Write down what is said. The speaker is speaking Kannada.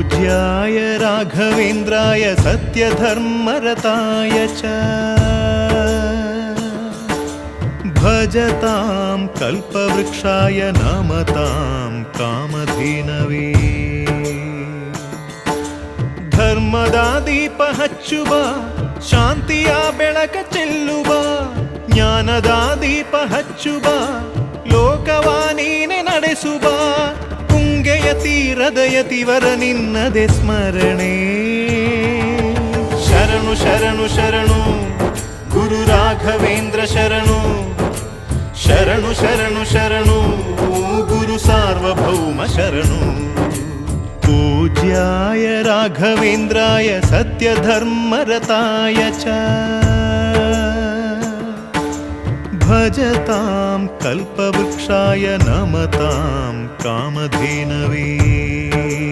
पूज्याय राघवेन्द्राय सत्यधर्मरताय च भजतां कल्पवृक्षाय नमतां कामधेनवे ಧರ್ಮದ ದೀಪ ಹಚ್ಚುವ ಶಾಂತಿಯ ಬೆಳಕ ಚೆಲ್ಲುವ ಜ್ಞಾನದ ದೀಪ ಹಚ್ಚುವ ಲೋಕವ ನೀನೆ ನಡೆಸುವ ತುಂಗೆಯ ತೀರದ ಯತಿವರ ನಿನ್ನದೆ ಸ್ಮರಣೆ ಶರಣು ಶರಣು ಶರಣು ಗುರು ರಾಘವೇಂದ್ರ ಶರಣು ಶರಣು ಶರಣು ಶರಣು ಗುರು ಸಾರ್ವಭೌಮ ಶರಣು पूज्याय राघवेन्द्राय सत्यधर्मरताय च भजतां कल्पवृक्षाय नमतां कामधेनवे